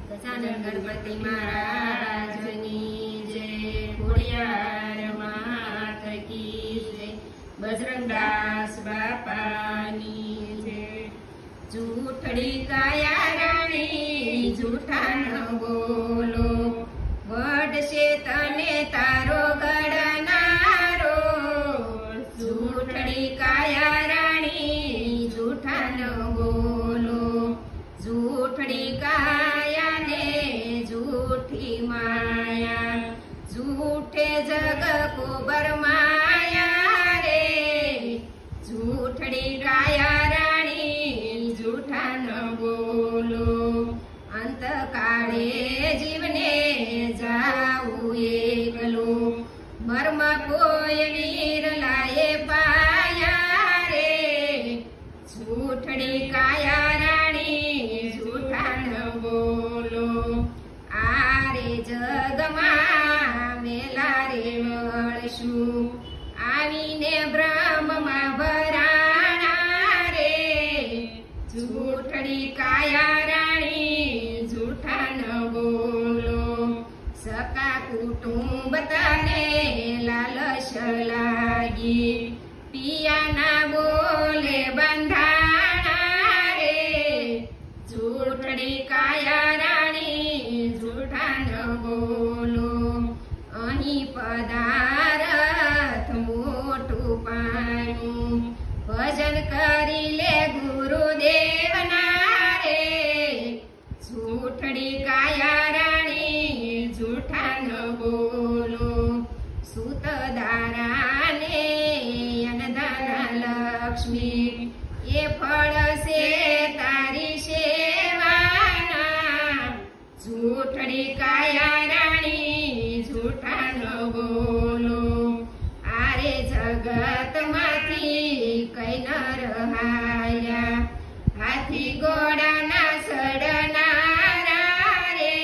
ગજાનન ગણપતિ મહારાજની જય, ખોડિયાર માત કી જય, બજરંગદાસ બાપાની જય। જૂઠડી કાયા રાણી જૂઠા ન બોલો, વડશે તને તારો ગળનારો। જૂઠડી કાયા રાણી જૂઠા ન બોલો, જૂઠડી કાયા ને જૂઠી માયા, જૂઠે જગ કોબર માયા રે। જૂઠડી કાયા રાણી જૂઠા ન બોલો, અંતકાળે જીવને જાવું એકલો, મર્મ કોઈ વિરલાએ પાયા રે। જૂઠડી કાયા રાણી જૂઠા ન બોલો, આરે જગમાં વેલા રે મળશું, આવીને બ્રહ્મમાં ભરાણા રે। જૂઠડી કાયા રાણી જૂઠા ન બોલો, સકા કુટુંબ તને લાલચ લાગી, પિયાના બોલે બંધાણા રે। જૂઠડી કાયા રાણી જૂઠા ન બોલો, અહીં પદાર્થ મોટું પાનું, ભજન કરી લે ગુરુદેવના રે। જૂઠડી કાયા રાણી જૂઠા ન બોલો, સૂતદારાને અન્નદાન લક્ષ્મી, એ ફળ છે તારી સેવાના। જૂઠડી કાયા રાણી જૂઠા ન બોલો, આરે જગતમાંથી કઈ ન રહાયા, હાથી ઘોડાના સડનારા રે।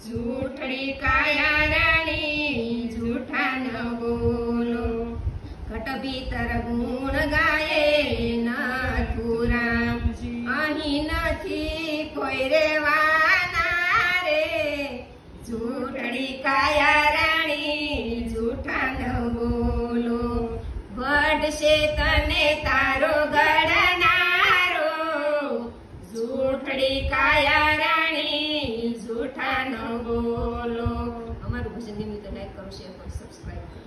જૂઠડી કાયા રાણી જૂઠા ન બોલો, ઘટ ભીતર ગુણ ગાયે નથુરામ, અહીં નથી કોઈ રેવાના રે। જૂઠડી કાયા રાણી જૂઠા ન બોલો, વડશે તને તારો ગળનારો। જૂઠડી કાયા રાણી જૂઠા ન બોલો। અમારું ભજન નિમિત્તે લાઈક કરો, શેર કરો, સબસ્ક્રાઈબ કરો।